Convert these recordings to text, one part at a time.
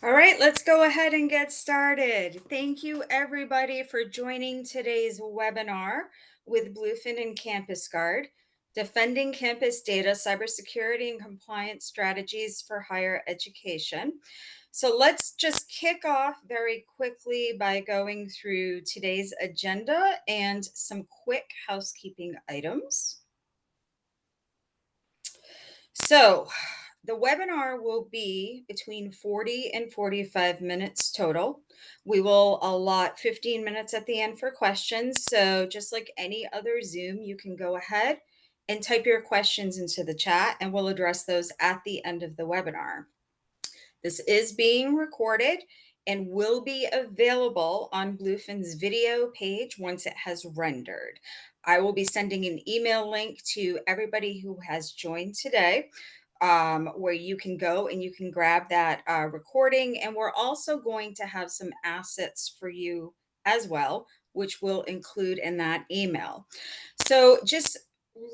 All right, let's go ahead and get started. Thank you, everybody, for joining today's webinar with Bluefin and Campus Guard, Defending Campus Data, Cybersecurity and Compliance Strategies for Higher Education. So let's just kick off very quickly by going through today's agenda and some quick housekeeping items. So the webinar will be between 40 and 45 minutes total. We will allot 15 minutes at the end for questions. So just like any other Zoom, you can go ahead and type your questions into the chat and we'll address those at the end of the webinar. This is being recorded and will be available on Bluefin's video page once it has rendered. I will be sending an email link to everybody who has joined today, where you can go and you can grab that recording. And we're also going to have some assets for you as well, which we'll include in that email. So just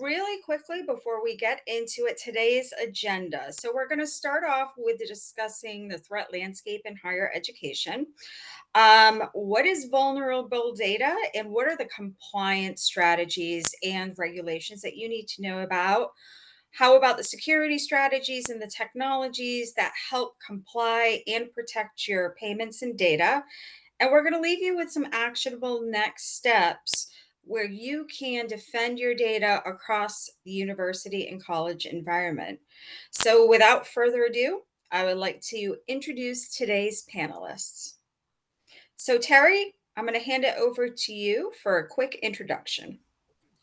really quickly before we get into it, today's agenda. So we're going to start off with discussing the threat landscape in higher education. What is vulnerable data and what are the compliance strategies and regulations that you need to know about? How about the security strategies and the technologies that help comply and protect your payments and data? And we're going to leave you with some actionable next steps where you can defend your data across the university and college environment. So, without further ado, I would like to introduce today's panelists. So, Terry, I'm going to hand it over to you for a quick introduction.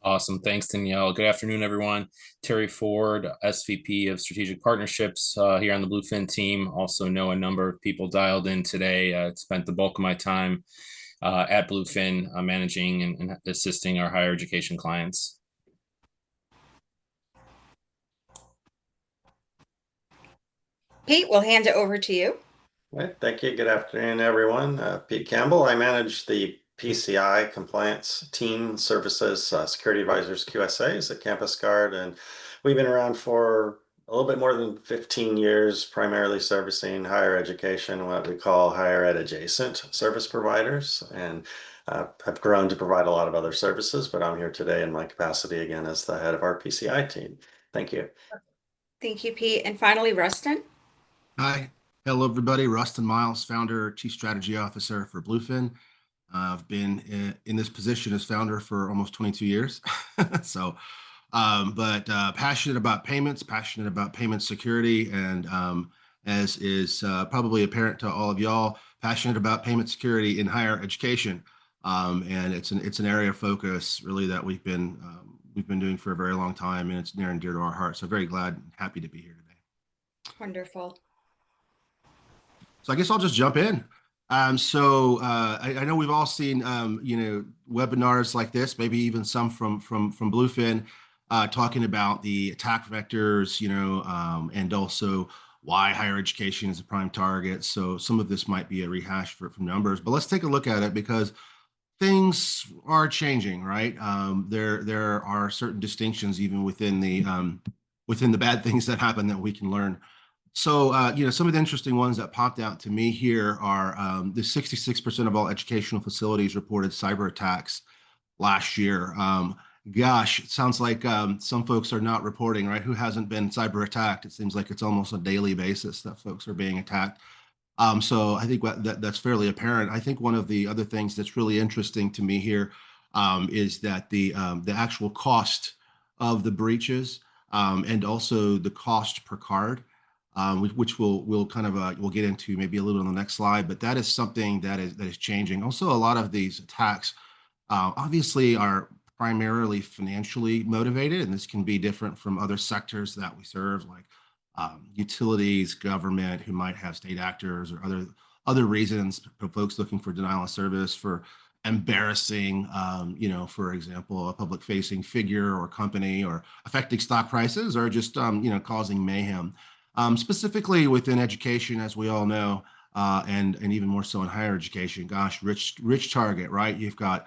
Awesome. Thanks, Danielle. Good afternoon, everyone. Terry Ford, SVP of Strategic Partnerships here on the Bluefin team. Also know a number of people dialed in today. Spent the bulk of my time at Bluefin managing and assisting our higher education clients. Pete, we'll hand it over to you. All right, thank you. Good afternoon, everyone. Pete Campbell. I manage the PCI compliance team services, security advisors, QSAs at Campus Guard, and we've been around for a little bit more than 15 years, primarily servicing higher education, what we call higher ed adjacent service providers, and have grown to provide a lot of other services, but I'm here today in my capacity again as the head of our PCI team. Thank you. Thank you, Pete. And finally, Rustin. Hi. Hello, everybody. Rustin Miles, founder, chief strategy officer for Bluefin. I've been in this position as founder for almost 22 years. So, but passionate about payments, passionate about payment security, and as is probably apparent to all of y'all, passionate about payment security in higher education. And it's an area of focus really that we've been doing for a very long time, and it's near and dear to our heart. So very glad and happy to be here today. Wonderful. So I guess I'll just jump in. I know we've all seen, webinars like this, maybe even some from Bluefin, talking about the attack vectors, and also why higher education is a prime target. So some of this might be a rehash from numbers, but let's take a look at it because things are changing, right? There are certain distinctions even within the bad things that happen that we can learn. So, some of the interesting ones that popped out to me here are the 66% of all educational facilities reported cyber attacks last year. Gosh, it sounds like some folks are not reporting, right? Who hasn't been cyber attacked? It seems like it's almost a daily basis that folks are being attacked. So I think that's fairly apparent. I think one of the other things that's really interesting to me here is that the actual cost of the breaches and also the cost per card, which we'll get into maybe a little on the next slide, but that is something that is changing. Also, a lot of these attacks obviously are primarily financially motivated, and this can be different from other sectors that we serve, like utilities, government, who might have state actors or other reasons for folks looking for denial of service, for embarrassing, for example, a public-facing figure or company, or affecting stock prices, or just causing mayhem. Specifically within education, as we all know, and even more so in higher education, gosh, rich target, right? You've got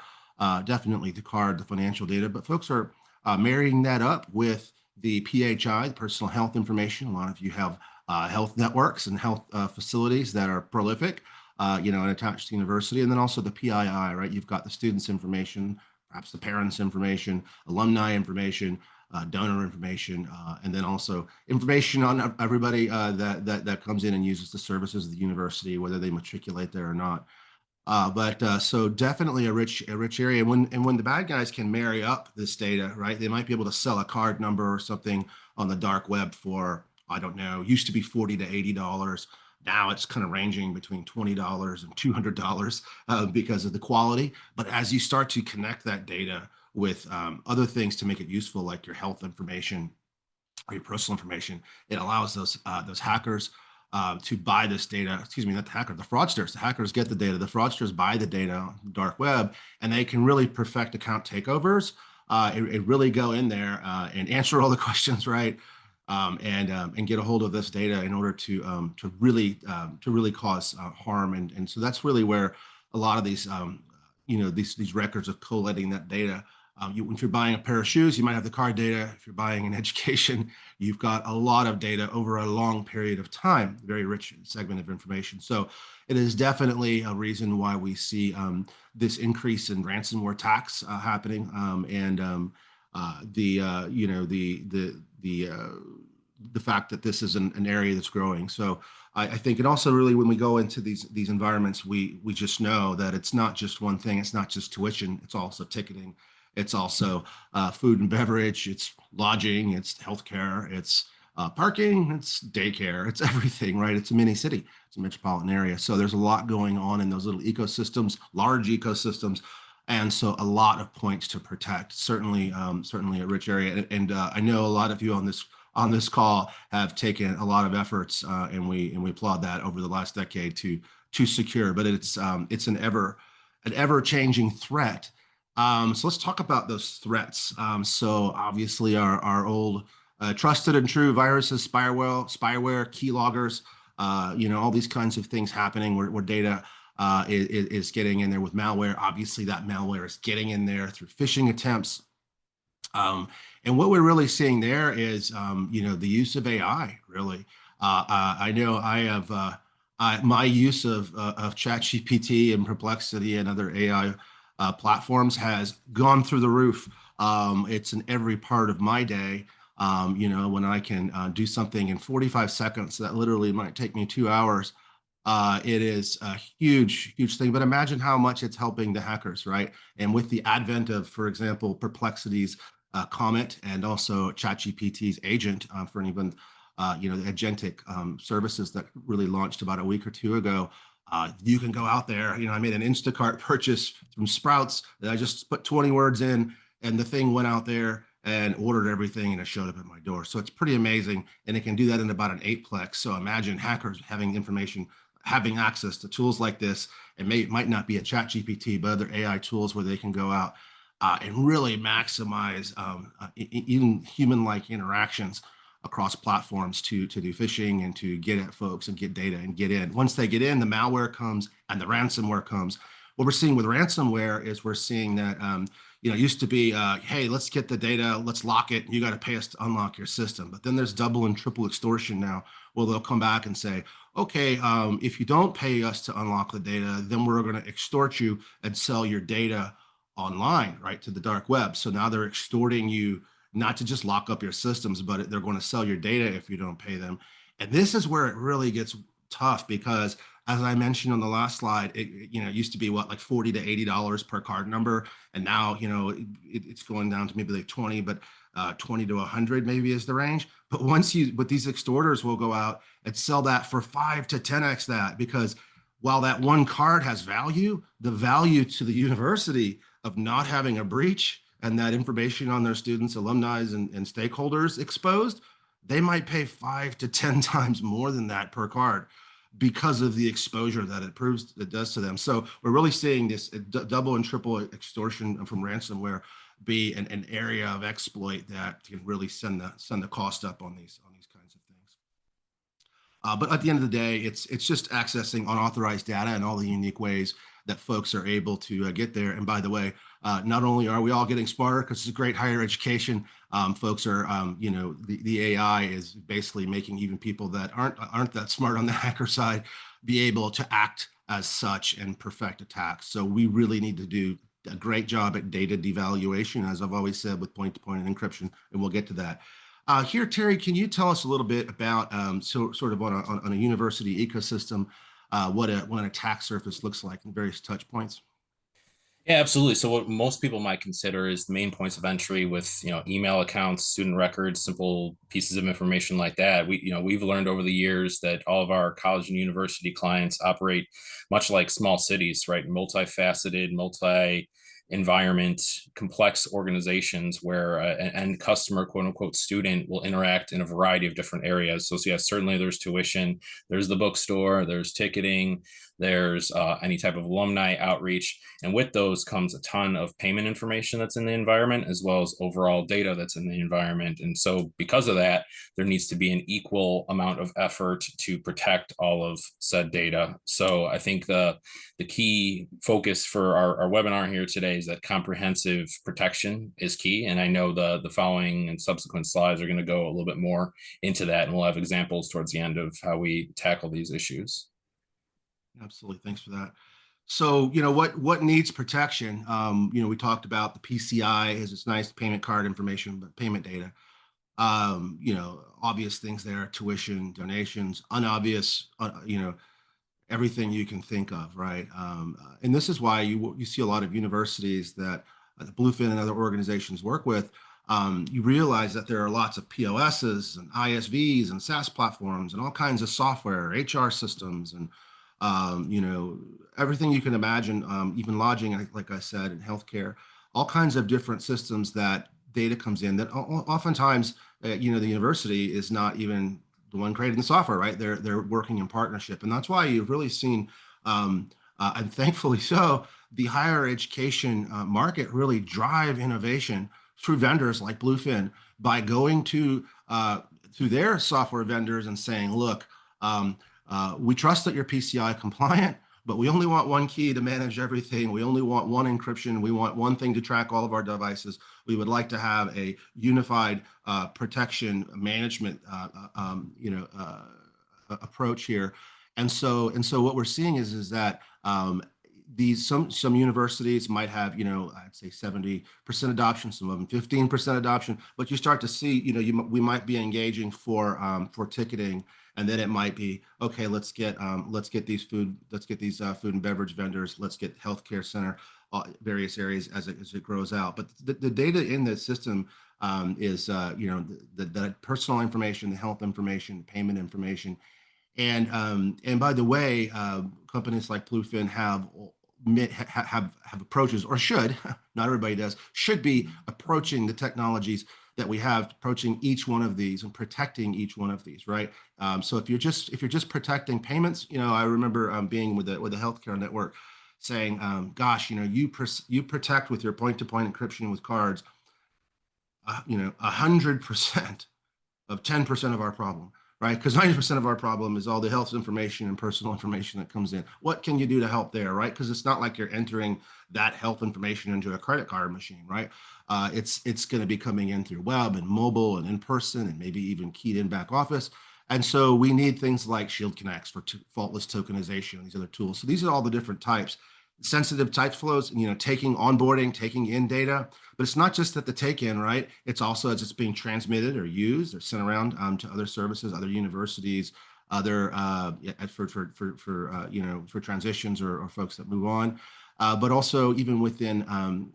definitely the card, the financial data, but folks are marrying that up with the PHI, the personal health information. A lot of you have health networks and health facilities that are prolific, and attached to university. And then also the PII, right? You've got the students' information, perhaps the parents' information, alumni information, donor information, and then also information on everybody that comes in and uses the services of the university, whether they matriculate there or not. But so definitely a rich area. When the bad guys can marry up this data, right? They might be able to sell a card number or something on the dark web for, I don't know, used to be $40 to $80. Now it's kind of ranging between $20 and $200 because of the quality. But as you start to connect that data with other things to make it useful, like your health information or your personal information, it allows those hackers to buy this data. Excuse me, not the hacker, the fraudsters. The hackers get the data. The fraudsters buy the data on the dark web, and they can really perfect account takeovers. It really go in there and answer all the questions right, and get a hold of this data in order to really cause harm. And so that's really where a lot of these records of collating that data. If you're buying a pair of shoes, you might have the card data. If you're buying an education, you've got a lot of data over a long period of time, very rich segment of information. So it is definitely a reason why we see this increase in ransomware attacks happening, and the fact that this is an area that's growing. So I think, and also really when we go into these environments, we just know that it's not just one thing. It's not just tuition. It's also ticketing. It's also food and beverage. It's lodging. It's healthcare. It's parking. It's daycare. It's everything, right? It's a mini city. It's a metropolitan area. So there's a lot going on in those little ecosystems, large ecosystems, and so a lot of points to protect. Certainly a rich area. And I know a lot of you on this call have taken a lot of efforts, and we applaud that over the last decade to secure. But it's an ever changing threat. So let's talk about those threats. So obviously our old trusted and true viruses, spyware, keyloggers, all these kinds of things happening where data is getting in there with malware. Obviously that malware is getting in there through phishing attempts. And what we're really seeing there is, the use of AI, really. I know I have my use of ChatGPT and Perplexity and other AI platforms has gone through the roof. It's in every part of my day. When I can do something in 45 seconds, that literally might take me 2 hours. It is a huge, huge thing. But imagine how much it's helping the hackers, right? And with the advent of, for example, Perplexity's Comet and also ChatGPT's Agent for anyone, the agentic services that really launched about a week or two ago. You can go out there. I made an Instacart purchase from Sprouts that I just put 20 words in, and the thing went out there and ordered everything, and it showed up at my door. So it's pretty amazing, and it can do that in about an 8-plex. So imagine hackers having information, having access to tools like this. It might not be a ChatGPT, but other AI tools where they can go out and really maximize even human-like interactions across platforms to do phishing and to get at folks and get data and get in. Once they get in, the malware comes and the ransomware comes. What we're seeing with ransomware is we're seeing that, it used to be, hey, let's get the data, let's lock it, you got to pay us to unlock your system. But then there's double and triple extortion now. Well, they'll come back and say, okay, if you don't pay us to unlock the data, then we're going to extort you and sell your data online, right, to the dark web. So now they're extorting you not to just lock up your systems, but they're going to sell your data if you don't pay them. And this is where it really gets tough because, as I mentioned on the last slide, it used to be like $40 to $80 per card number, and now it's going down to maybe like 20, but 20 to 100 maybe is the range. But but these extorters will go out and sell that for 5 to 10x that, because while that one card has value, the value to the university of not having a breach and that information on their students, alumni, and stakeholders exposed, they might pay 5 to 10 times more than that per card because of the exposure that it does to them. So we're really seeing this double and triple extortion from ransomware be an area of exploit that can really send the cost up on these kinds of things. But at the end of the day, it's just accessing unauthorized data in all the unique ways that folks are able to get there. And by the way, not only are we all getting smarter because it's a great higher education, folks are, the AI is basically making even people that aren't that smart on the hacker side be able to act as such and perfect attacks. So we really need to do a great job at data devaluation, as I've always said, with point-to-point encryption, and we'll get to that. Here, Terry, can you tell us a little bit about sort of on a university ecosystem, what an attack surface looks like and various touch points? Yeah, absolutely. So what most people might consider is the main points of entry with, email accounts, student records, simple pieces of information like that. We've learned over the years that all of our college and university clients operate much like small cities, right? Multifaceted, multi environment, complex organizations where an end customer, quote unquote, student will interact in a variety of different areas. So yeah, certainly there's tuition, there's the bookstore, there's ticketing, there's any type of alumni outreach. And with those comes a ton of payment information that's in the environment, as well as overall data that's in the environment. And so because of that, there needs to be an equal amount of effort to protect all of said data. So I think the key focus for our webinar here today is that comprehensive protection is key. And I know the following and subsequent slides are going to go a little bit more into that. And we'll have examples towards the end of how we tackle these issues. Absolutely. Thanks for that. So, what needs protection? We talked about the PCI is its nice payment card information, but payment data. Obvious things there, tuition, donations, unobvious, everything you can think of, right? And this is why you see a lot of universities that Bluefin and other organizations work with. You realize that there are lots of POSs and ISVs and SaaS platforms and all kinds of software, HR systems, and everything you can imagine, even lodging, like I said, in healthcare, all kinds of different systems that data comes in that oftentimes, the university is not even the one creating the software, right? They're working in partnership. And that's why you've really seen, and thankfully so, the higher education market really drive innovation through vendors like Bluefin by going to their software vendors and saying, look, we trust that you're PCI compliant, but we only want one key to manage everything. We only want one encryption. We want one thing to track all of our devices. We would like to have a unified protection management, approach here. And so what we're seeing is that some universities might have, I'd say 70% adoption, some of them 15% adoption, but you start to see, we might be engaging for ticketing. And then it might be, okay, let's get these food and beverage vendors, let's get healthcare center, various areas as it grows out. But the data in the system is, the personal information, the health information, payment information. And by the way, companies like Bluefin have approaches, or should, not everybody does, should be approaching the technologies that we have, approaching each one of these and protecting each one of these, right? So if you're just protecting payments, I remember being with a healthcare network saying, gosh, you protect with your point-to-point encryption with cards, 100% of 10% of our problem, right? Because 90% of our problem is all the health information and personal information that comes in. What can you do to help there, right? Because it's not like you're entering that health information into a credit card machine, right? It's going to be coming in through web and mobile and in person and maybe even keyed in back office. And so we need things like Shield Connects for faultless tokenization and these other tools. So these are all the different types. Sensitive type flows, taking onboarding, taking in data, but it's not just at the take in, right? It's also as it's being transmitted or used or sent around to other services, other universities, other for transitions or folks that move on, but also even within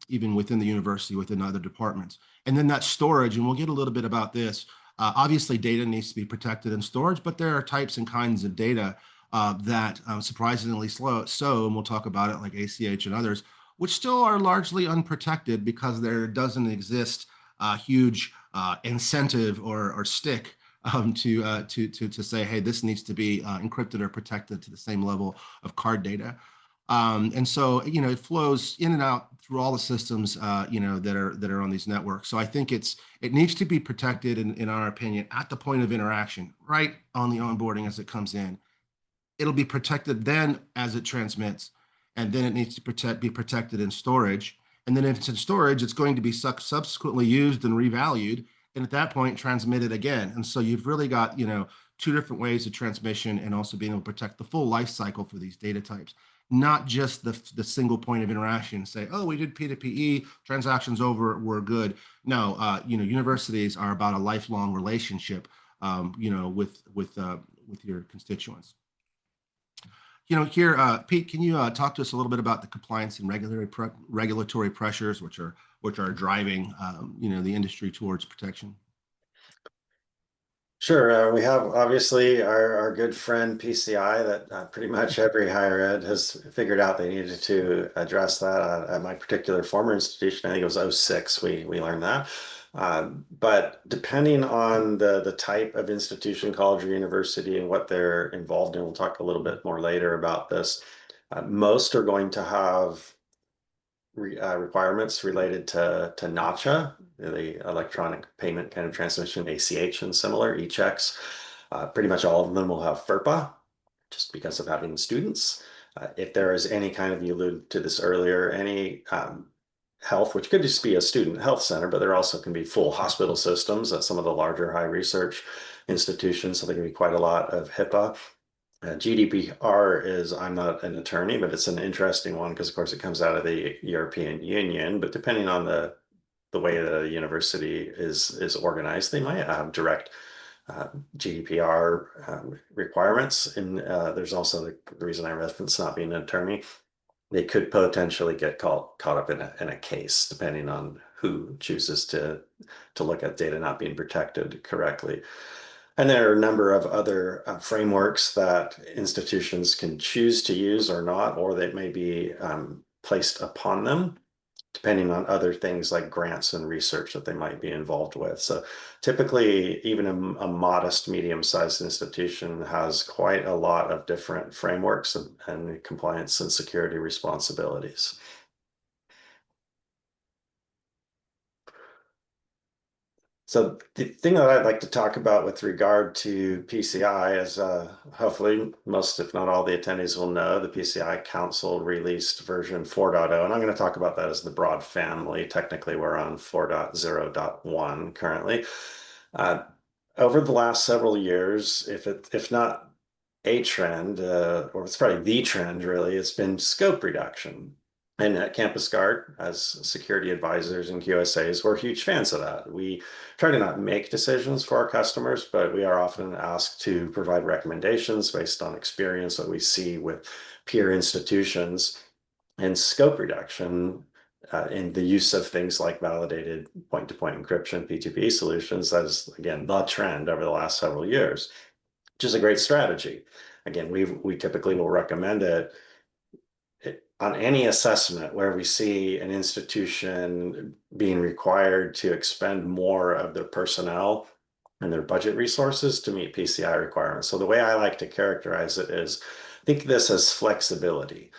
the university, within other departments. And then that storage, and we'll get a little bit about this. Obviously, data needs to be protected in storage, but there are types and kinds of data that surprisingly slow. So, and we'll talk about it like ACH and others, which still are largely unprotected because there doesn't exist a huge incentive or stick to say, hey, this needs to be encrypted or protected to the same level of card data. And so, it flows in and out through all the systems, that are on these networks. So I think it needs to be protected, in our opinion, at the point of interaction, right on the onboarding as it comes in. It'll be protected then as it transmits. and then it needs to be protected in storage. And then if it's in storage, it's going to be subsequently used and revalued, and at that point transmitted again. And so you've really got, two different ways of transmission, and also being able to protect the full life cycle for these data types, not just the single point of interaction. Say, oh, we did P2PE, transactions over, we're good. No, universities are about a lifelong relationship, with your constituents. Here, Pete, can you talk to us a little bit about the compliance and regulatory pressures which are driving, the industry towards protection? Sure. We have obviously our good friend PCI that pretty much every higher ed has figured out they needed to address that. At my particular former institution, I think it was '06, we learned that. But depending on the type of institution, college or university, and what they're involved in, we'll talk a little bit more later about this. Most are going to have requirements related to NACHA, the electronic payment kind of transmission, ACH and similar, e-checks. Pretty much all of them will have FERPA, just because of having students. If there is any kind of, you alluded to this earlier, any health, which could just be a student health center, but there also can be full hospital systems at some of the larger high research institutions, so there can be quite a lot of HIPAA. GDPR is, I'm not an attorney, but it's an interesting one because, of course, it comes out of the European Union. But depending on the way the university is organized, they might have direct GDPR requirements. And there's also the reason I reference not being an attorney. They could potentially get caught up in a case, depending on who chooses to look at data not being protected correctly. And there are a number of other frameworks that institutions can choose to use or not, or that may be placed upon them, depending on other things like grants and research that they might be involved with. So typically, even a modest, medium-sized institution has quite a lot of different frameworks and compliance and security responsibilities. So the thing that I'd like to talk about with regard to PCI is hopefully most, if not all, the attendees will know the PCI Council released version 4.0, and I'm going to talk about that as the broad family. Technically, we're on 4.0.1 currently. Over the last several years, if not a trend, or it's probably the trend really, it's been scope reduction. And at Campus Guard, as security advisors and QSAs, we're huge fans of that. We try to not make decisions for our customers, but we are often asked to provide recommendations based on experience that we see with peer institutions. And scope reduction in the use of things like validated point-to-point encryption, P2P solutions, that is, again, the trend over the last several years, which is a great strategy. Again, we typically will recommend it on any assessment where we see an institution being required to expend more of their personnel and their budget resources to meet PCI requirements. So the way I like to characterize it is, think of this as flexibility.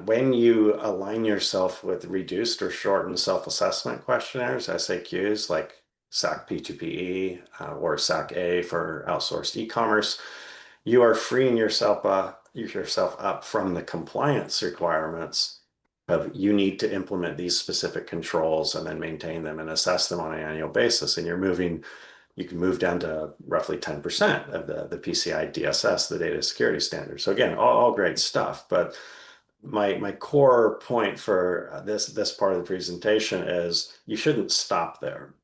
When you align yourself with reduced or shortened self-assessment questionnaires, SAQs, like SAC P2PE or SAC A for outsourced e-commerce, you are freeing yourself up from the compliance requirements of you need to implement these specific controls and then maintain them and assess them on an annual basis. And you can move down to roughly 10% of the PCI DSS, the data security standard. So again, all great stuff. But my core point for this part of the presentation is you shouldn't stop there.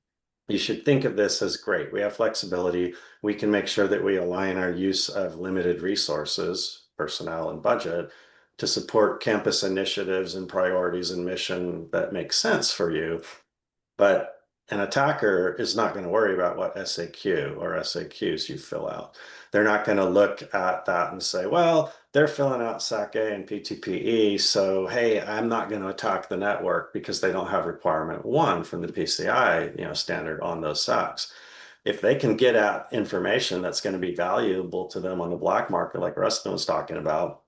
You should think of this as great. We have flexibility. We can make sure that we align our use of limited resources, personnel and budget, to support campus initiatives and priorities and mission that make sense for you. But an attacker is not going to worry about what SAQ or SAQs you fill out. They're not going to look at that and say, well, they're filling out SAC A and P2PE, so hey, I'm not going to attack the network because they don't have requirement 1 from the PCI standard on those SACs. If they can get at information that's going to be valuable to them on the black market, like Rustin was talking about,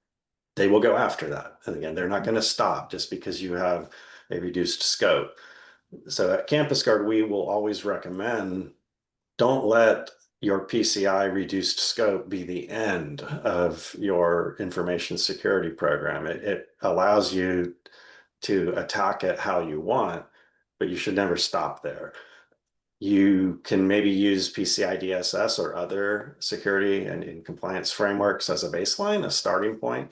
they will go after that. And again, they're not going to stop just because you have a reduced scope. So at Campus Guard, we will always recommend, don't let your PCI reduced scope be the end of your information security program. It allows you to attack it how you want, but you should never stop there. You can maybe use PCI DSS or other security and compliance frameworks as a baseline, a starting point.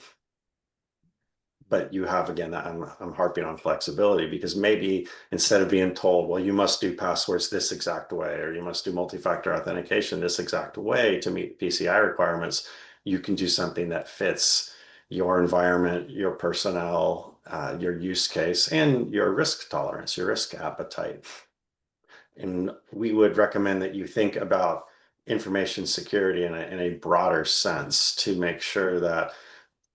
But you have, again, I'm harping on flexibility, because maybe instead of being told, well, you must do passwords this exact way, or you must do multi-factor authentication this exact way to meet PCI requirements, you can do something that fits your environment, your personnel, your use case, and your risk tolerance, your risk appetite. And we would recommend that you think about information security in a broader sense, to make sure that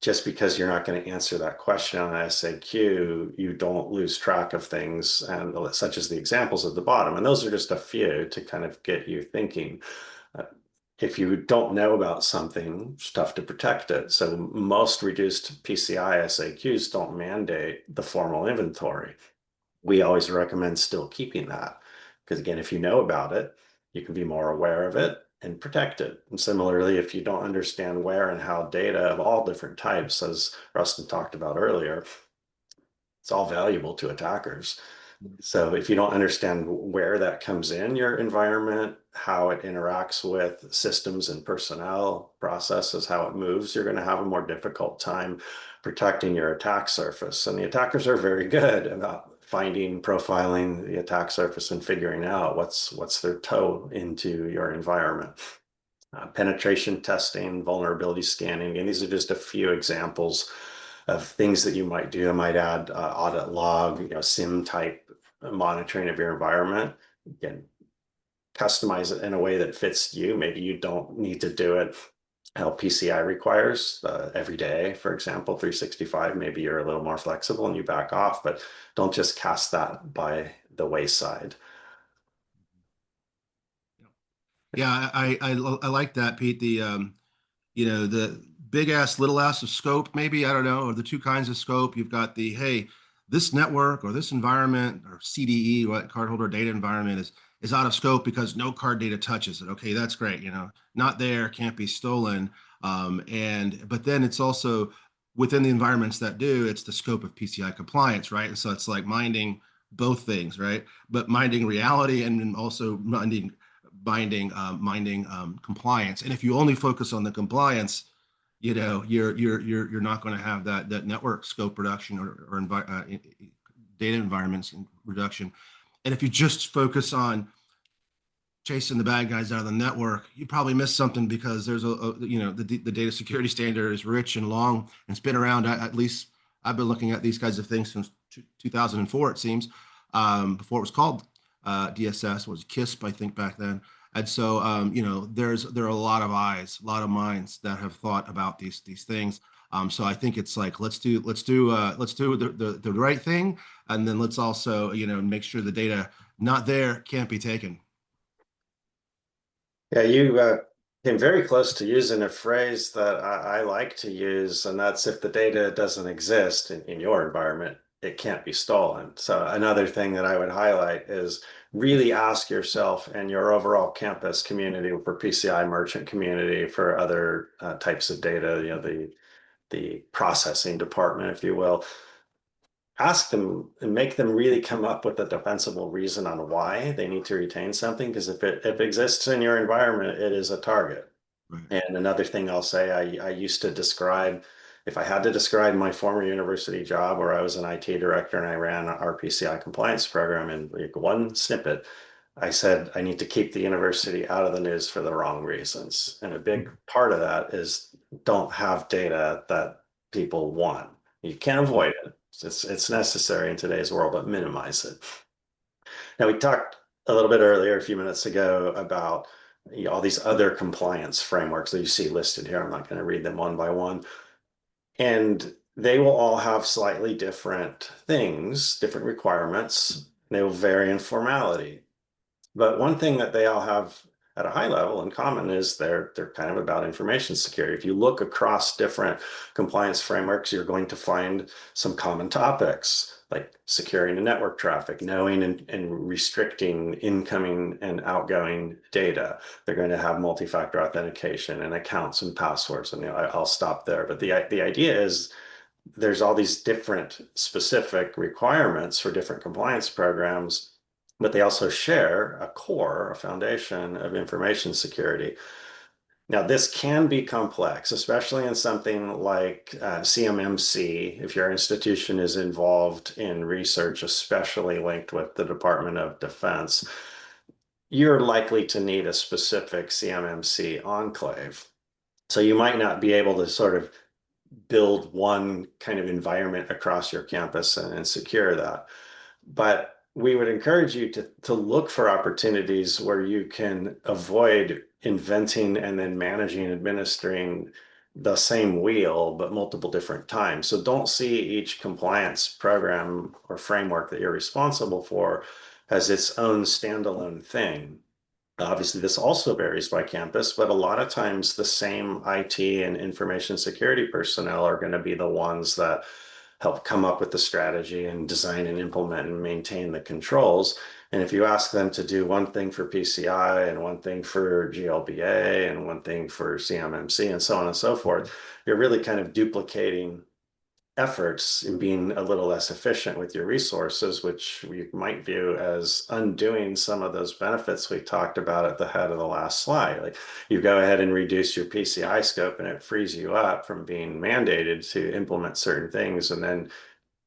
just because you're not going to answer that question on an SAQ, you don't lose track of things, and such as the examples at the bottom. And those are just a few to kind of get you thinking. If you don't know about something, it's tough to protect it. So most reduced PCI SAQs don't mandate the formal inventory. We always recommend still keeping that, because again, if you know about it, you can be more aware of it and protect it. And similarly, if you don't understand where and how data of all different types, as Rustin talked about earlier, it's all valuable to attackers. So if you don't understand where that comes in your environment, how it interacts with systems and personnel processes, how it moves, you're going to have a more difficult time protecting your attack surface. And the attackers are very good about finding, profiling the attack surface and figuring out what's their toe into your environment. Penetration testing, vulnerability scanning, and these are just a few examples of things that you might do. I might add audit log, SIM type monitoring of your environment. Again, customize it in a way that fits you. Maybe you don't need to do it how PCI requires every day, for example, 365. Maybe you're a little more flexible and you back off, but don't just cast that by the wayside. Yeah, I like that, Pete. The big ass, little ass of scope, maybe, I don't know, or the two kinds of scope. You've got the, hey, this network or this environment or CDE, what cardholder data environment is out of scope because no card data touches it. Okay, that's great. Not there, can't be stolen. But then it's also within the environments that do, it's the scope of PCI compliance, right? And so it's like minding both things, right? But minding reality and then also minding compliance. And if you only focus on the compliance, you're not going to have that network scope reduction or data environments reduction. And if you just focus on chasing the bad guys out of the network, you probably miss something, because there's the data security standard is rich and long and it's been around. At least I've been looking at these kinds of things since 2004, it seems, before it was called DSS, was KISP, I think, back then. And so, there are a lot of eyes, a lot of minds that have thought about these things. So I think it's like, let's do the right thing, and then let's also make sure the data not there can't be taken. Yeah, you came very close to using a phrase that I like to use, and that's, if the data doesn't exist in your environment, it can't be stolen. So another thing that I would highlight is really ask yourself and your overall campus community, for PCI merchant community, for other types of data, the processing department, if you will, ask them and make them really come up with a defensible reason on why they need to retain something. Because if it exists in your environment, it is a target. Right. And another thing I'll say, I used to describe, if I had to describe my former university job where I was an IT director and I ran our PCI compliance program in like one snippet, I said, I need to keep the university out of the news for the wrong reasons. And a big part of that is, don't have data that people want. You can't avoid it. It's necessary in today's world, but minimize it. Now, we talked a little bit earlier, a few minutes ago, about all these other compliance frameworks that you see listed here. I'm not going to read them one by one. And they will all have slightly different things, different requirements. They will vary in formality. But one thing that they all have at a high level in common is they're kind of about information security. If you look across different compliance frameworks, you're going to find some common topics like securing the network traffic, knowing and restricting incoming and outgoing data. They're going to have multi-factor authentication and accounts and passwords. And I'll stop there. But the idea is there's all these different specific requirements for different compliance programs, but they also share a core, a foundation of information security. Now, this can be complex, especially in something like CMMC, if your institution is involved in research, especially linked with the Department of Defense. You're likely to need a specific CMMC enclave. So you might not be able to sort of build one kind of environment across your campus and secure that. But we would encourage you to look for opportunities where you can avoid inventing and then managing and administering the same wheel, but multiple different times. So don't see each compliance program or framework that you're responsible for as its own standalone thing. Obviously, this also varies by campus, but a lot of times the same IT and information security personnel are going to be the ones that help come up with the strategy and design and implement and maintain the controls. And if you ask them to do one thing for PCI and one thing for GLBA and one thing for CMMC and so on and so forth, you're really kind of duplicating efforts in being a little less efficient with your resources, which we might view as undoing some of those benefits we talked about at the head of the last slide. Like you go ahead and reduce your PCI scope and it frees you up from being mandated to implement certain things. And then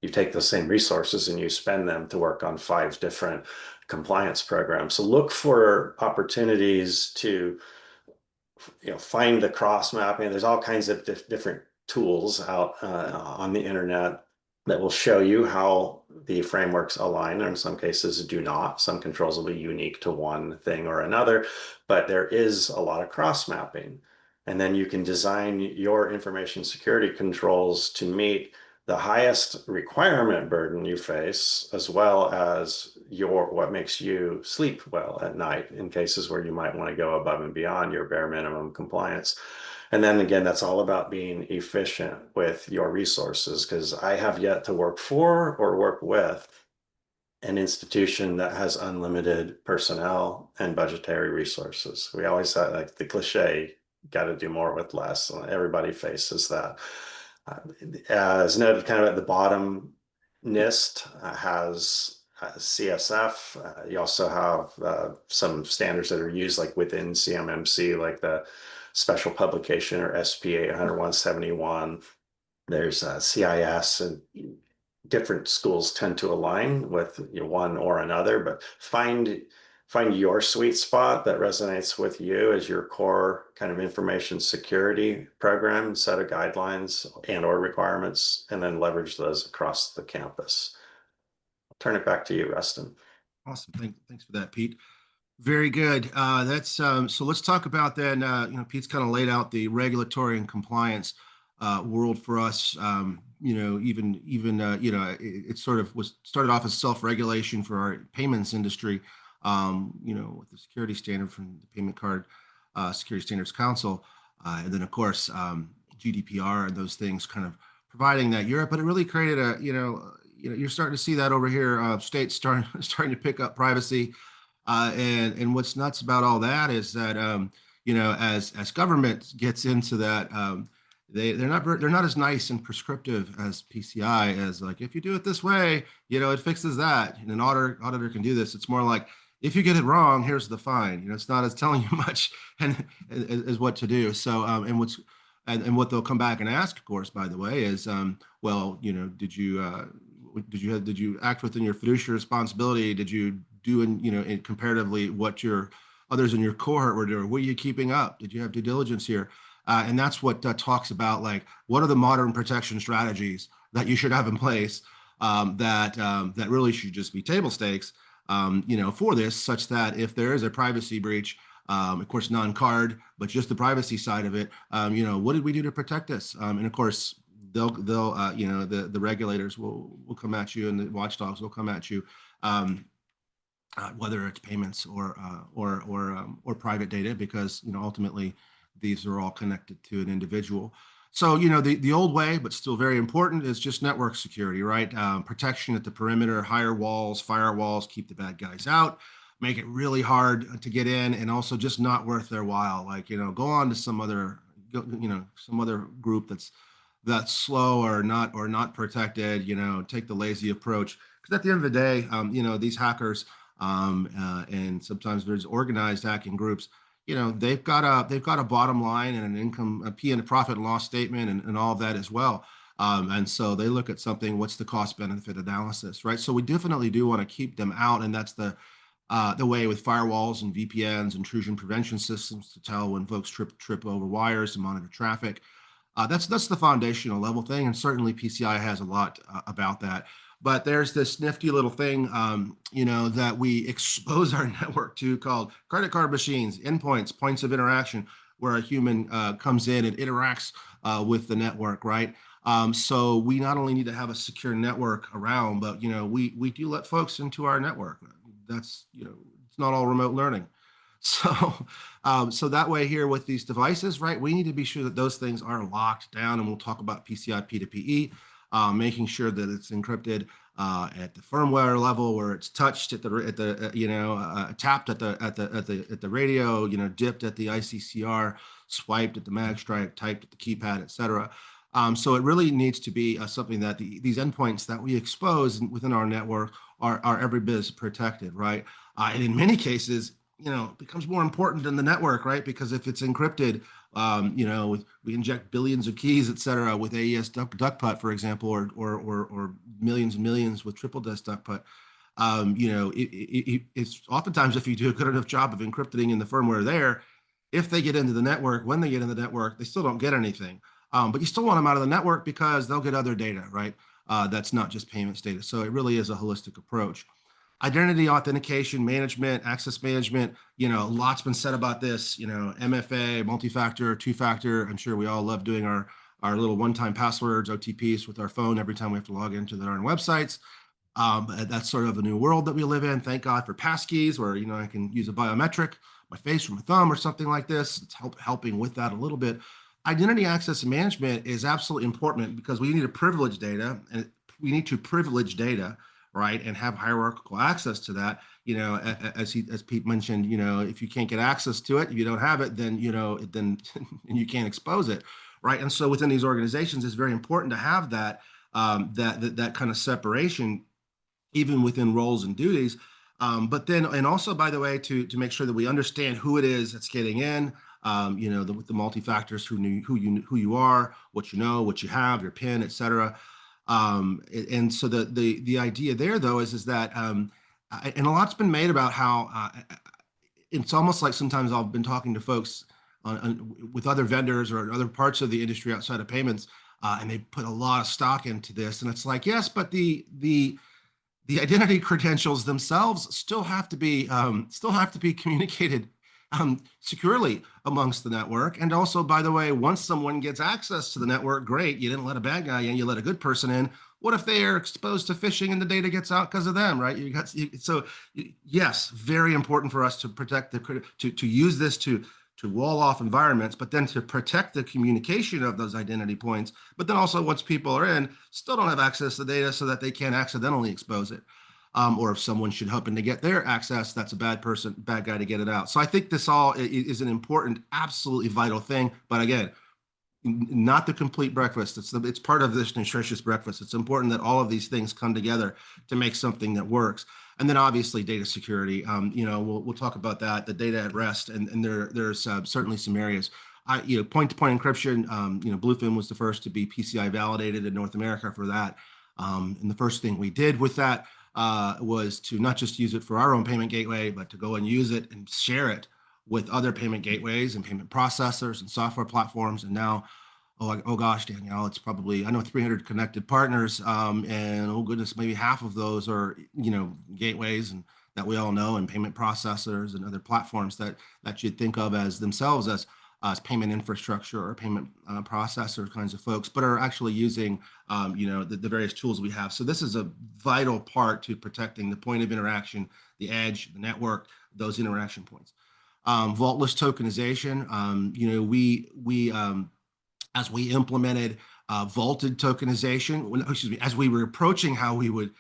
you take those same resources and you spend them to work on 5 different compliance programs. So look for opportunities to find the cross mapping. There's all kinds of different tools out on the internet that will show you how the frameworks align, or in some cases do not. Some controls will be unique to one thing or another, but there is a lot of cross mapping. And then you can design your information security controls to meet the highest requirement burden you face, as well as what makes you sleep well at night in cases where you might want to go above and beyond your bare minimum compliance. And then again, that's all about being efficient with your resources, because I have yet to work for or work with an institution that has unlimited personnel and budgetary resources. We always have like the cliche, got to do more with less. Everybody faces that. As noted kind of at the bottom, NIST has CSF. You also have some standards that are used like within CMMC, like the Special Publication or SP 80171. There's CIS, and different schools tend to align with one or another, but find your sweet spot that resonates with you as your core kind of information security program, set of guidelines and or requirements, and then leverage those across the campus. I'll turn it back to you, Rustin. Awesome. Thanks for that, Pete. Very good. That's so let's talk about then, Pete's kind of laid out the regulatory and compliance world for us. It sort of was started off as self-regulation for our payments industry, with the security standard from the Payment Card Security Standards Council. And then, of course, GDPR and those things kind of providing that Europe, but it really created you're starting to see that over here, states starting to pick up privacy. And what's nuts about all that is that, as government gets into that, they're not as nice and prescriptive as PCI as like, if you do it this way, it fixes that. And an auditor can do this. It's more like, if you get it wrong, here's the fine. It's not as telling you much and as what to do. So, and what they'll come back and ask, of course, by the way, is, did you act within your fiduciary responsibility? Did you do in comparatively what your others in your cohort were doing? Were you keeping up? Did you have due diligence here? And that's what talks about, like, what are the modern protection strategies that you should have in place that really should just be table stakes, for this, such that if there is a privacy breach, of course, non-card, but just the privacy side of it, what did we do to protect this? And of course, they'll the regulators will come at you, and the watchdogs will come at you. whether it's payments or private data, because ultimately these are all connected to an individual. So the old way, but still very important, is just network security, right? Protection at the perimeter, higher walls, firewalls, keep the bad guys out, make it really hard to get in, and also just not worth their while. Like go on to some other some other group that's slow or not protected. Take the lazy approach, because at the end of the day, these hackers, and sometimes there's organized hacking groups. They've got a bottom line and an income, a P and a profit and loss statement, and all of that as well. And so they look at something, what's the cost benefit analysis, right? So we definitely do want to keep them out, and that's the way with firewalls and VPNs, intrusion prevention systems, to tell when folks trip over wires to monitor traffic. That's the foundational level thing, and certainly PCI has a lot about that. But there's this nifty little thing, that we expose our network to, called credit card machines, endpoints, points of interaction, where a human comes in and interacts with the network, right? So we not only need to have a secure network around, but we do let folks into our network. That's it's not all remote learning. So, so that way here with these devices, right, we need to be sure that those things are locked down, and we'll talk about PCI P2PE, making sure that it's encrypted at the firmware level, where it's touched at the tapped at the radio, dipped at the ICCR, swiped at the magstripe, typed at the keypad, etc. So it really needs to be something that these endpoints that we expose within our network are every bit as protected, right? And in many cases, it becomes more important than the network, right? Because if it's encrypted, we inject billions of keys, et cetera, with AES duckput, for example, or millions and millions with triple disk duckput. It's oftentimes, if you do a good enough job of encrypting in the firmware there, if they get into the network, when they get in the network, they still don't get anything. But you still want them out of the network because they'll get other data, right? That's not just payments data. So it really is a holistic approach. Identity authentication management, access management, lots been said about this, MFA, multi-factor, two-factor. I'm sure we all love doing our little one-time passwords, OTPs, with our phone every time we have to log into their own websites. That's sort of a new world that we live in. Thank God for passkeys, where I can use a biometric, my face or my thumb or something like this. It's helping with that a little bit. Identity access management is absolutely important, because we need to privilege data, and we need to privilege data, right, and have hierarchical access to that. As Pete mentioned, if you can't get access to it, if you don't have it, then then and you can't expose it, right? And so within these organizations, it's very important to have that that kind of separation, even within roles and duties. But then, and also, by the way, to make sure that we understand who it is that's getting in. With the multi-factors, who you are, what what you have, your PIN, et cetera. And so the idea there, though, is that and a lot's been made about how it's almost like sometimes I've been talking to folks with other vendors or other parts of the industry outside of payments, and they put a lot of stock into this, and it's like, yes, but the identity credentials themselves still have to be communicated securely amongst the network. And also, by the way, once someone gets access to the network, great, you didn't let a bad guy in, you let a good person in. What if they are exposed to phishing and the data gets out because of them, right? Yes, very important for us to protect to use this to wall off environments, but then to protect the communication of those identity points. But then also, once people are in, still don't have access to the data, so that they can't accidentally expose it. Or if someone should happen to get their access, that's a bad guy to get it out. So I think this all is an important, absolutely vital thing. But again, not the complete breakfast. It's part of this nutritious breakfast. It's important that all of these things come together to make something that works. And then obviously data security. We'll talk about that. The data at rest, and there's certainly some areas. Point-to-point encryption. Bluefin was the first to be PCI validated in North America for that. And the first thing we did with that was to not just use it for our own payment gateway, but to go and use it and share it with other payment gateways and payment processors and software platforms. And now, oh gosh, Danielle, it's probably, I know, 300 connected partners, and oh goodness, maybe half of those are gateways and that we all know, and payment processors and other platforms that you'd think of as themselves as payment infrastructure or payment processor kinds of folks, but are actually using the various tools we have. So this is a vital part to protecting the point of interaction, the edge, the network, those interaction points. Vaultless tokenization. As we implemented vaulted tokenization, excuse me, as we were approaching how we would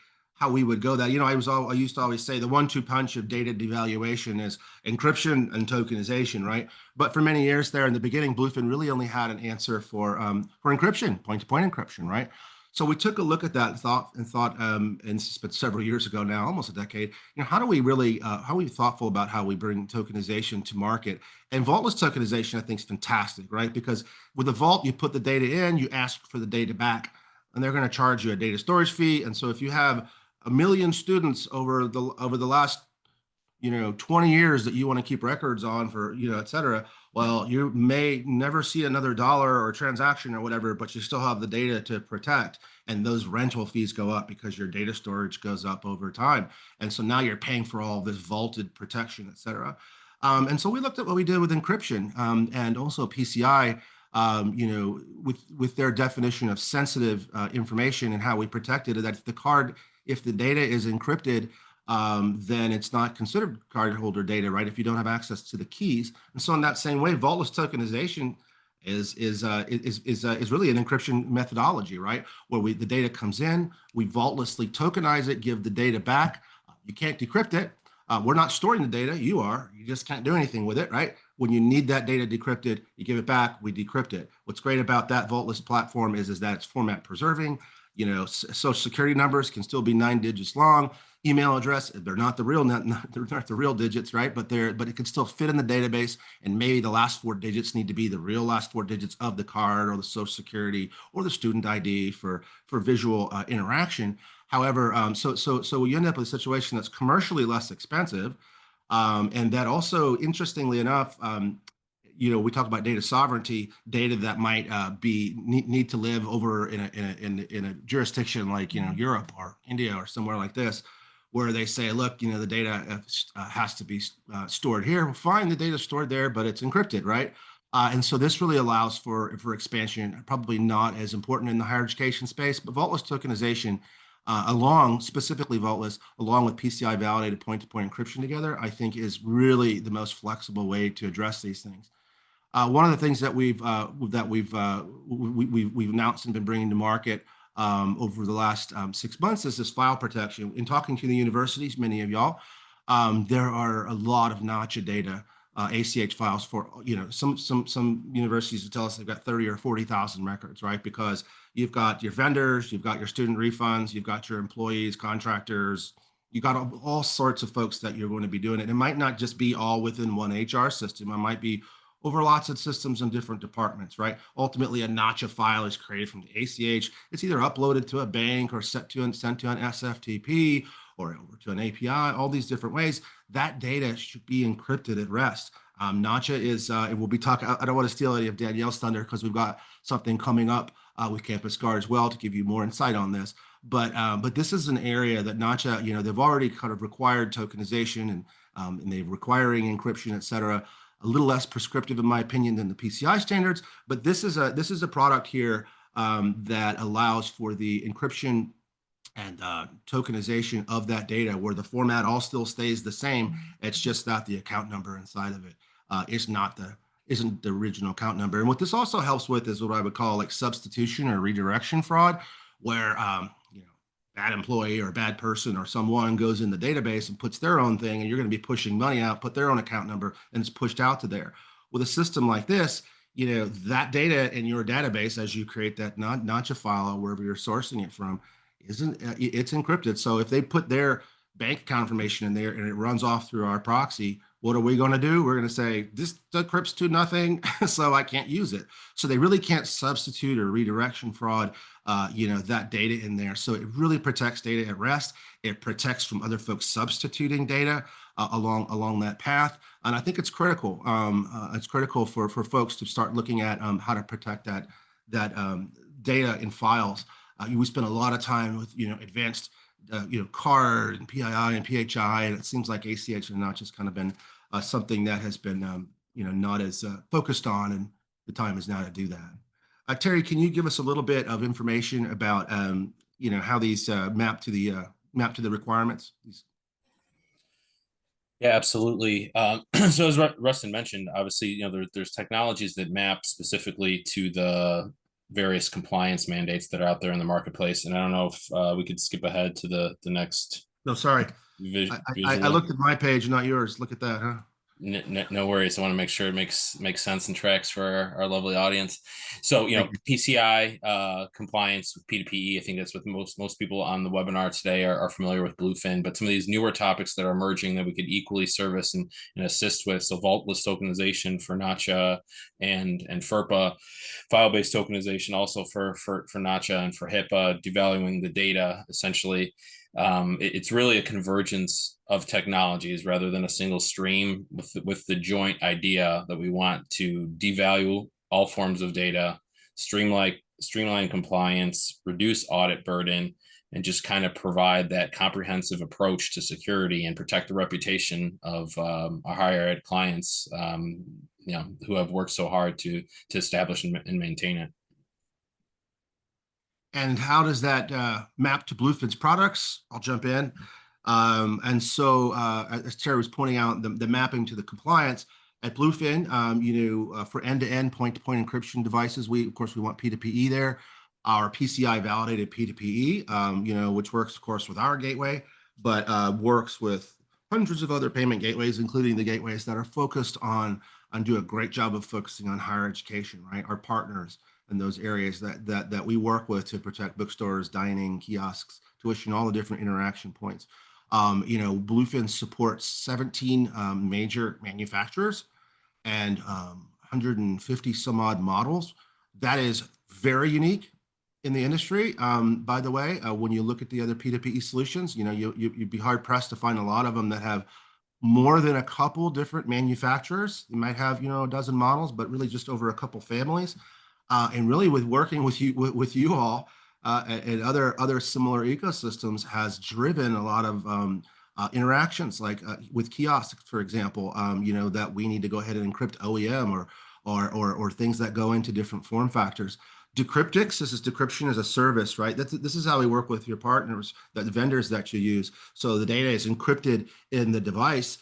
go that, I used to always say the 1-2 punch of data devaluation is encryption and tokenization, right? But for many years there in the beginning, Bluefin really only had an answer for encryption, point-to-point encryption, right? So we took a look at that and thought, and it's been several years ago now, almost a decade. How do we really, how are we thoughtful about how we bring tokenization to market? And vaultless tokenization, I think, is fantastic, right? Because with a vault, you put the data in, you ask for the data back, and they're going to charge you a data storage fee. And so if you have 1 million students over the last 20 years that you want to keep records on for, et cetera, well, you may never see another dollar or transaction or whatever, but you still have the data to protect. And those rental fees go up because your data storage goes up over time. And so now you're paying for all this vaulted protection, et cetera. And so we looked at what we did with encryption and also PCI, with their definition of sensitive information and how we protect it, that if the data is encrypted, then it's not considered cardholder data, right? If you don't have access to the keys. And so in that same way, vaultless tokenization is really an encryption methodology, right? Where the data comes in, we vaultlessly tokenize it, give the data back. You can't decrypt it. We're not storing the data. You are. You just can't do anything with it, right? When you need that data decrypted, you give it back. We decrypt it. What's great about that vaultless platform is that it's format preserving. Social security numbers can still be 9 digits long. Email address, they're not the real they're not the real digits, right? But it can still fit in the database, and maybe the last 4 digits need to be the real last 4 digits of the card or the social security or the student ID for visual interaction. However, so you end up with a situation that's commercially less expensive, and that also, interestingly enough, we talk about data sovereignty, data that might need to live over in a jurisdiction like Europe or India or somewhere like this, where they say, look, the data has to be stored here. Well, fine, the data's stored there, but it's encrypted, right? And so this really allows for expansion, probably not as important in the higher education space, but vaultless tokenization, specifically vaultless, along with PCI-validated point-to-point encryption together, I think is really the most flexible way to address these things. One of the things that we've announced and been bringing to market over the last 6 months is this file protection. In talking to the universities, many of y'all, there are a lot of Nacha data, ACH files for some universities will tell us they've got 30 or 40,000 records, right? Because you've got your vendors, you've got your student refunds, you've got your employees, contractors, you got all sorts of folks that you're going to be doing it. It might not just be all within one HR system. It might be over lots of systems in different departments, right? Ultimately, a Nacha file is created from the ACH. It's either uploaded to a bank or sent to an SFTP or over to an API, all these different ways. That data should be encrypted at rest. Nacha is, and we'll be talking, I don't want to steal any of Danielle's thunder because we've got something coming up with Campus Guard as well to give you more insight on this. But this is an area that Nacha, they've already kind of required tokenization and they're requiring encryption, et cetera. A little less prescriptive, in my opinion, than the PCI standards. But this is a product here that allows for the encryption and tokenization of that data, where the format all still stays the same. It's just that the account number inside of it isn't the original account number. And what this also helps with is what I would call like substitution or redirection fraud, where bad employee or a bad person or someone goes in the database and puts their own thing, and you're going to be pushing money out, put their own account number, and it's pushed out to there. With a system like this, that data in your database, as you create that Nacha file or wherever you're sourcing it from, it's encrypted. So if they put their bank account information in there and it runs off through our proxy, what are we going to do? We're going to say, this decrypts to nothing, so I can't use it. So they really can't substitute or redirection fraud, that data in there. So it really protects data at rest. It protects from other folks substituting data along that path. And I think it's critical. It's critical for folks to start looking at how to protect that data in files. We spend a lot of time with advanced card and PII and PHI, and it seems like ACH has not just kind of been something that has been not as focused on, and the time is now to do that. Terry, can you give us a little bit of information about how these map to the requirements? Yeah, absolutely. So as Rustin mentioned, obviously, there's technologies that map specifically to the various compliance mandates that are out there in the marketplace. And I don't know if we could skip ahead to the next No, sorry. I visual. looked at my page, not yours. Look at that, huh? No worries. I want to make sure it makes sense and tracks for our lovely audience. So, PCI compliance with P2PE, I think that's what most people on the webinar today are familiar with Bluefin, but some of these newer topics that are emerging that we could equally service and assist with. So vaultless tokenization for NACHA and FERPA, file-based tokenization also for NACHA and for HIPAA, devaluing the data essentially. It's really a convergence of technologies rather than a single stream, with the joint idea that we want to devalue all forms of data, streamline compliance, reduce audit burden, and just kind of provide that comprehensive approach to security and protect the reputation of our higher ed clients, who have worked so hard to establish and maintain it. And how does that map to Bluefin's products? I'll jump in. And so, as Terry was pointing out, the mapping to the compliance at Bluefin, for end-to-end point-to-point encryption devices, of course we want P2PE there. Our PCI-validated P2PE, which works, of course, with our gateway, but works with hundreds of other payment gateways, including the gateways that are focused on do a great job of focusing on higher education, right? Our partners in those areas that we work with to protect bookstores, dining, kiosks, tuition, all the different interaction points. Bluefin supports 17 major manufacturers and 150 some odd models. That is very unique in the industry. By the way, when you look at the other P2PE solutions, you'd be hard pressed to find a lot of them that have more than a couple different manufacturers. You might have, a dozen models, but really just over a couple families. And really, with working with you all and other similar ecosystems, has driven a lot of interactions, like with kiosks, for example. That we need to go ahead and encrypt OEM or things that go into different form factors. Decryptics, this is decryption as a service, right? This is how we work with your partners, the vendors that you use. So the data is encrypted in the device,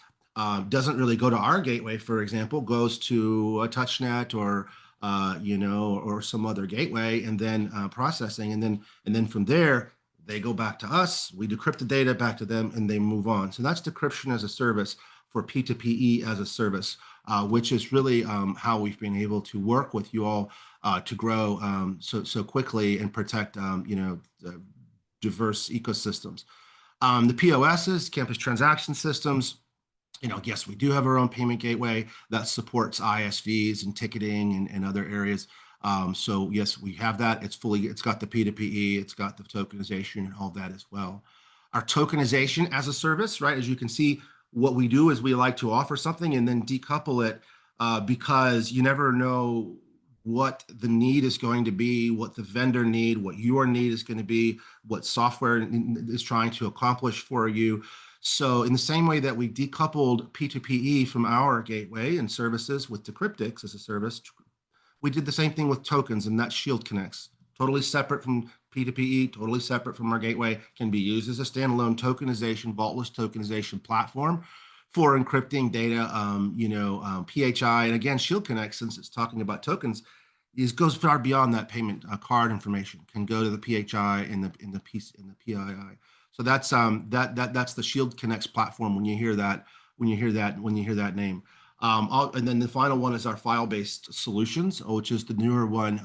doesn't really go to our gateway, for example, goes to a TouchNet or some other gateway, and then processing, and then from there they go back to us. We decrypt the data back to them, and they move on. So that's decryption as a service for P2PE as a service, which is really how we've been able to work with you all to grow so quickly and protect diverse ecosystems. The POSs, campus transaction systems. Yes, we do have our own payment gateway that supports ISVs and ticketing and other areas. So yes, we have that. It's got the P2PE, it's got the tokenization and all that as well. Our tokenization as a service, right? As you can see, what we do is we like to offer something and then decouple it because you never know what the need is going to be, what the vendor need, what your need is going to be, what software is trying to accomplish for you. So in the same way that we decoupled P2PE from our gateway and services with Decryptics as a service, we did the same thing with tokens, and that's Shield Connects. Totally separate from P2PE, totally separate from our gateway, can be used as a standalone tokenization, vaultless tokenization platform for encrypting data, PHI. And again, Shield Connect, since it's talking about tokens, goes far beyond that payment card information, can go to the PHI and the PII. So that's the Shield Connects platform. When you hear that name, and then the final one is our file-based solutions, which is the newer one,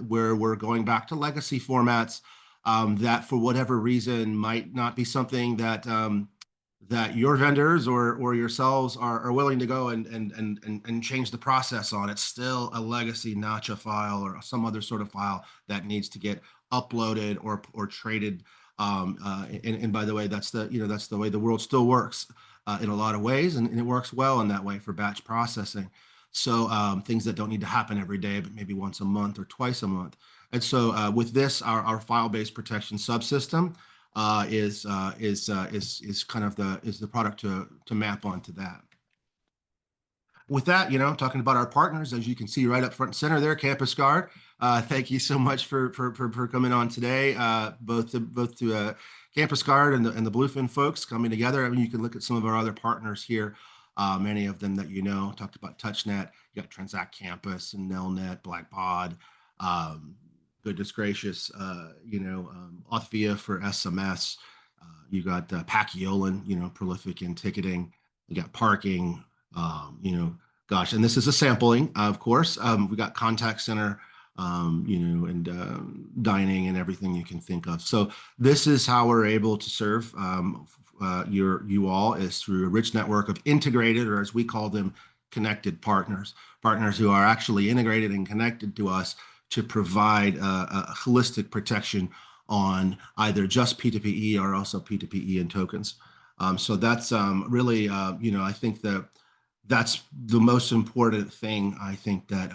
where we're going back to legacy formats that, for whatever reason, might not be something that your vendors or yourselves are willing to go and change the process on. It's still a legacy NACHA file or some other sort of file that needs to get uploaded or traded. And by the way, that's the way the world still works in a lot of ways, and it works well in that way for batch processing. So things that don't need to happen every day, but maybe once a month or twice a month. And so with this, our file-based protection subsystem is kind of the product to map onto that. with that, talking about our partners, as you can see right up front and center there, Campus Guard. Thank you so much for coming on today, both to Campus Guard and the Bluefin folks coming together. I mean, you can look at some of our other partners here, many of them that talked about TouchNet, you got Transact Campus and Nelnet, Blackbaud, goodness gracious, Authvia for SMS. You got Paciolan, prolific in ticketing. You got parking, gosh, and this is a sampling, of course. We got contact center, and dining and everything you can think of. So this is how we're able to serve you all, is through a rich network of integrated, or as we call them, connected partners who are actually integrated and connected to us to provide a holistic protection on either just P2PE or also P2PE and tokens. So that's really, I think that that's the most important thing, I think, that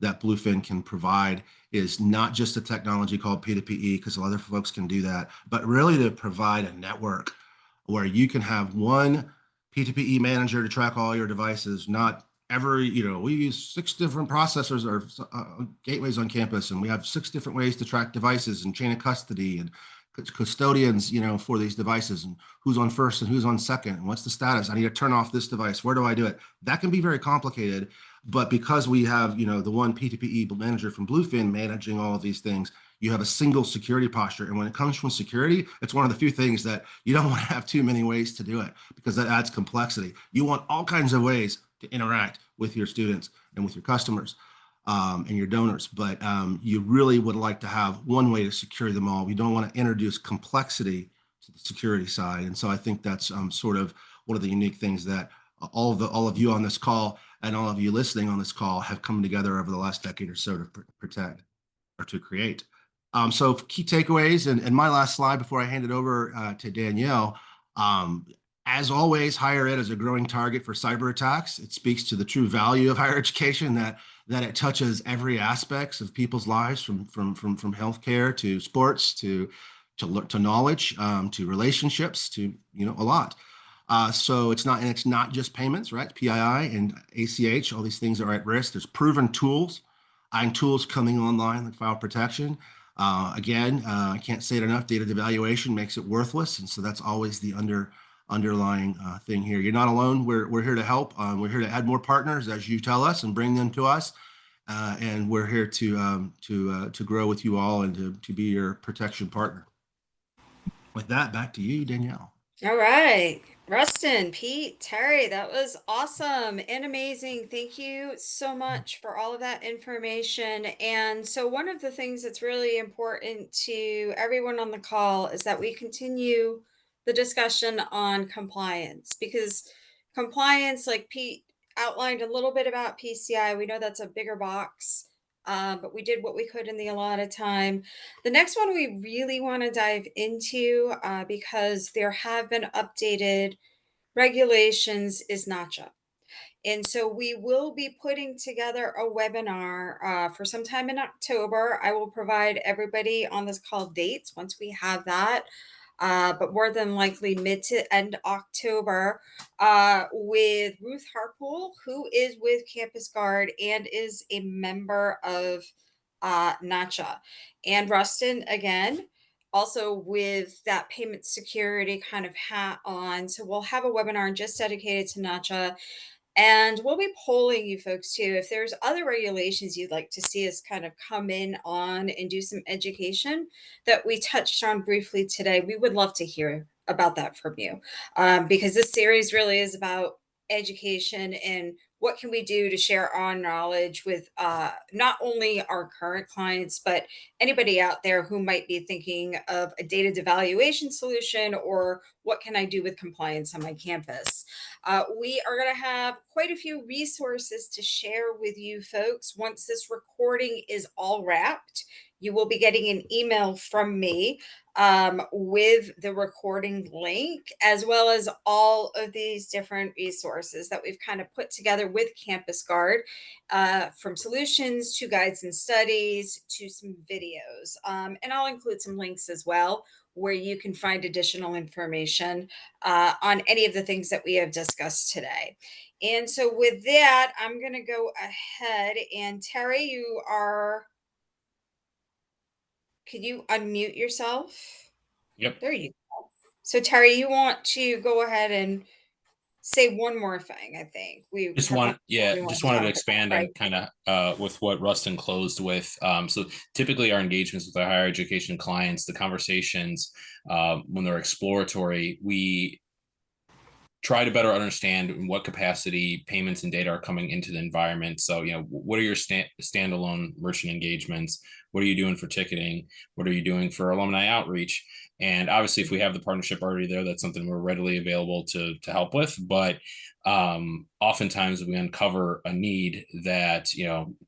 that Bluefin can provide, is not just a technology called P2PE, because a lot of folks can do that, but really to provide a network where you can have one P2PE manager to track all your devices, not every, we use 6 different processors or gateways on campus, and we have 6 different ways to track devices and chain of custody and custodians, for these devices, and who's on first and who's on second, and what's the status. I need to turn off this device. Where do I do it? That can be very complicated, but because we have, the one P2PE manager from Bluefin managing all of these things, you have a single security posture. And when it comes from security, it's one of the few things that you don't want to have too many ways to do it, because that adds complexity. You want all kinds of ways to interact with your students and with your customers, and your donors, but you really would like to have one way to secure them all. We don't want to introduce complexity to the security side, and so I think that's sort of one of the unique things that all of you on this call and all of you listening on this call have come together over the last decade or so to protect or to create. So key takeaways, and my last slide before I hand it over to Danielle. As always, higher ed is a growing target for cyber attacks. It speaks to the true value of higher education, that it touches every aspects of people's lives, from healthcare to sports to knowledge, to relationships, to a lot. So it's not just payments, right? PII and ACH, all these things are at risk. There's proven tools and tools coming online, like file protection. Again, I can't say it enough, data devaluation makes it worthless. And so that's always the underlying thing here. You're not alone. We're here to help. We're here to add more partners, as you tell us, and bring them to us. And we're here to grow with you all and to be your protection partner. With that, back to you, Danielle. All right. Rustin, Pete, Terry, that was awesome and amazing. Thank you so much for all of that information. And so, one of the things that's really important to everyone on the call is that we continue the discussion on compliance, because compliance, like Pete outlined a little bit about PCI, we know that's a bigger box, but we did what we could in the allotted time. The next one we really want to dive into, because there have been updated regulations, is NACHA. And so we will be putting together a webinar for sometime in October. I will provide everybody on this call dates once we have that. But more than likely mid to end October, with Ruth Harpool, who is with Campus Guard and is a member of NACHA, and Rustin, again, also with that payment security kind of hat on. So we'll have a webinar just dedicated to NACHA. And we'll be polling you folks too. If there's other regulations you'd like to see us kind of come in on and do some education that we touched on briefly today, we would love to hear about that from you, because this series really is about education and what can we do to share our knowledge with not only our current clients, but anybody out there who might be thinking of a data devaluation solution, or what can I do with compliance on my campus. We are going to have quite a few resources to share with you folks. Once this recording is all wrapped, you will be getting an email from me with the recording link, as well as all of these different resources that we've kind of put together with Campus Guard, from solutions to guides and studies to some videos. And I'll include some links as well, where you can find additional information on any of the things that we have discussed today. And so with that, I'm going to go ahead and Terry, could you unmute yourself? Yep. There you go. So Terry, you want to go ahead and say one more thing, I think. We have one more we want Just to wanted to talk about, expand right? on kind of with what Rustin closed with. So typically our engagements with our higher education clients, the conversations when they're exploratory, we try to better understand in what capacity payments and data are coming into the environment. So, what are your standalone merchant engagements? What are you doing for ticketing? What are you doing for alumni outreach? And obviously, if we have the partnership already there, that's something we're readily available to help with. But oftentimes we uncover a need that,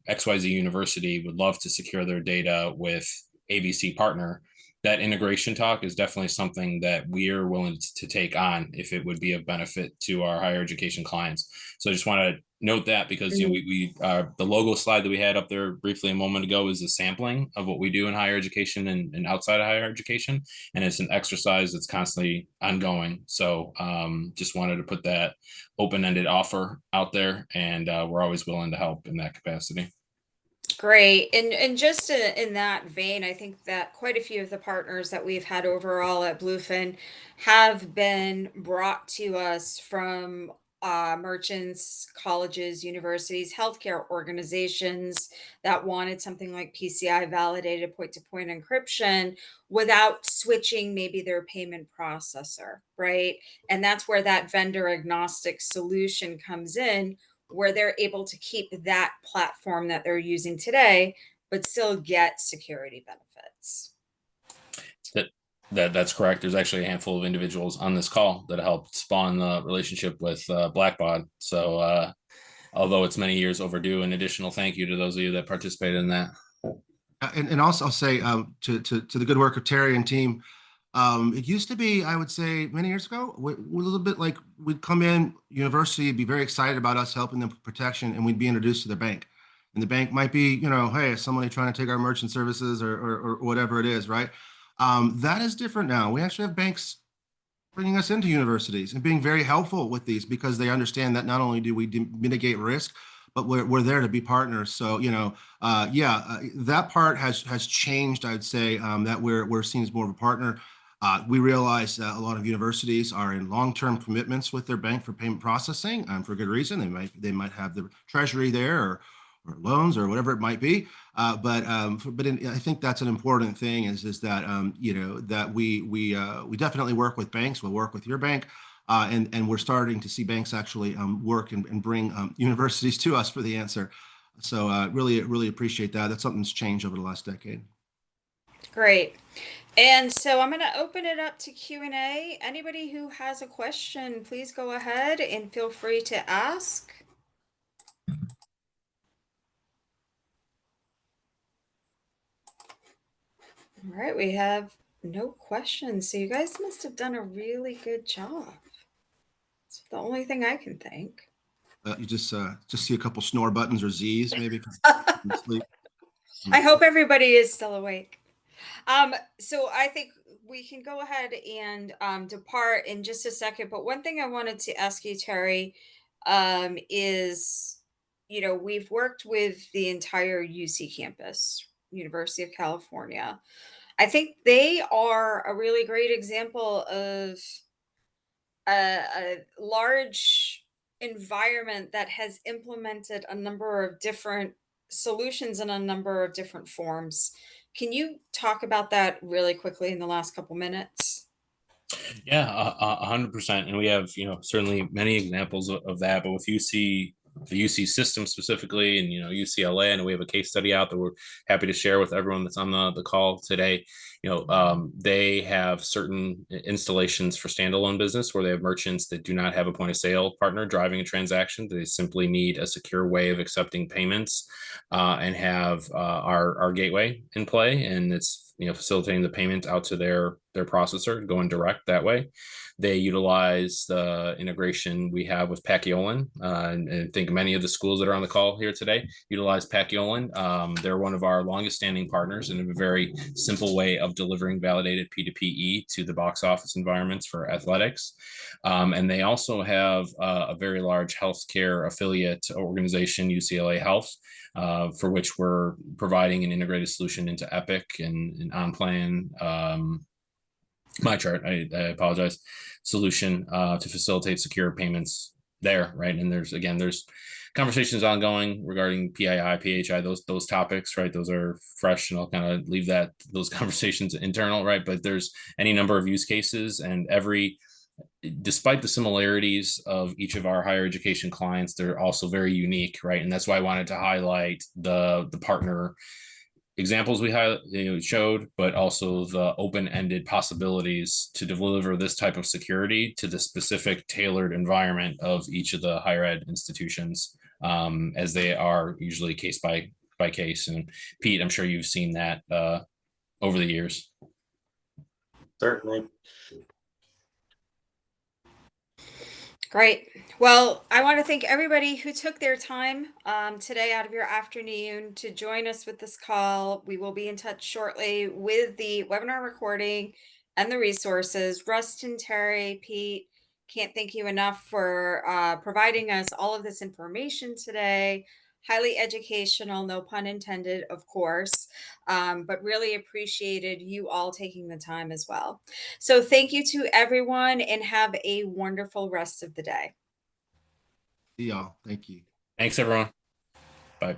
XYZ University would love to secure their data with ABC partner. That integration talk is definitely something that we're willing to take on if it would be of benefit to our higher education clients. So I just want to note that because we the logo slide that we had up there briefly a moment ago is a sampling of what we do in higher education and outside of higher education, and it's an exercise that's constantly ongoing. So just wanted to put that open-ended offer out there, and we're always willing to help in that capacity. Great. And just in that vein, I think that quite a few of the partners that we've had overall at Bluefin have been brought to us from merchants, colleges, universities, healthcare organizations that wanted something like PCI validated point to point encryption without switching maybe their payment processor, right? And that's where that vendor agnostic solution comes in, where they're able to keep that platform that they're using today, but still get security benefits. That's correct. There's actually a handful of individuals on this call that helped spawn the relationship with Blackbaud. So although it's many years overdue, an additional thank you to those of you that participated in that. And also I'll say to the good work of Terry and team. It used to be, I would say, many years ago, we're a little bit like we'd come in, university, be very excited about us helping them with protection, and we'd be introduced to their bank. And the bank might be, hey, is somebody trying to take our merchant services or whatever it is, right? That is different now. We actually have banks bringing us into universities and being very helpful with these because they understand that not only do we mitigate risk, but we're there to be partners. So, that part has changed. I'd say that we're seen as more of a partner. We realize that a lot of universities are in long-term commitments with their bank for payment processing, for good reason. They might have the treasury there or loans or whatever it might be. I think that's an important thing is that that we definitely work with banks. We'll work with your bank. And we're starting to see banks actually work and bring universities to us for the answer. So really appreciate that. That's something that's changed over the last decade. Great. And so I'm going to open it up to Q&A. Anybody who has a question, please go ahead and feel free to ask. All right, we have no questions. So you guys must have done a really good job. It's the only thing I can think. You just see a couple snore buttons or Z's maybe. Sleep. I hope everybody is still awake. So I think we can go ahead and depart in just a second. But one thing I wanted to ask you, Terry, is, we've worked with the entire UC campus, University of California. I think they are a really great example of a large environment that has implemented a number of different solutions in a number of different forms. Can you talk about that really quickly in the last couple minutes? Yeah, 100%. And we have, certainly many examples of that. But with UC, the UC system specifically, and UCLA, and we have a case study out that we're happy to share with everyone that's on the call today. They have certain installations for standalone business where they have merchants that do not have a point of sale partner driving a transaction. They simply need a secure way of accepting payments and have our gateway in play, and it's facilitating the payment out to their processor, going direct that way. They utilize the integration we have with Paciolan, and I think many of the schools that are on the call here today utilize Paciolan. They're one of our longest standing partners and have a very simple way of delivering validated P2PE to the box office environments for athletics. And they also have a very large healthcare affiliate organization, UCLA Health, for which we're providing an integrated solution into Epic and OnPlan, MyChart, I apologize, solution to facilitate secure payments there, right? And there's conversations ongoing regarding PII, PHI, those topics, right? Those are fresh, and I'll kind of leave those conversations internal, right? But there's any number of use cases, and despite the similarities of each of our higher education clients, they're also very unique, right? And that's why I wanted to highlight the partner examples we showed, but also the open-ended possibilities to deliver this type of security to the specific tailored environment of each of the higher ed institutions, as they are usually case by case. And Pete, I'm sure you've seen that over the years. Certainly. Great. Well, I want to thank everybody who took their time today out of your afternoon to join us with this call. We will be in touch shortly with the webinar recording and the resources. Rustin, Terry, Pete, can't thank you enough for providing us all of this information today. Highly educational, no pun intended, of course, but really appreciated you all taking the time as well. So thank you to everyone, and have a wonderful rest of the day. See y'all. Thank you. Thanks, everyone. Bye.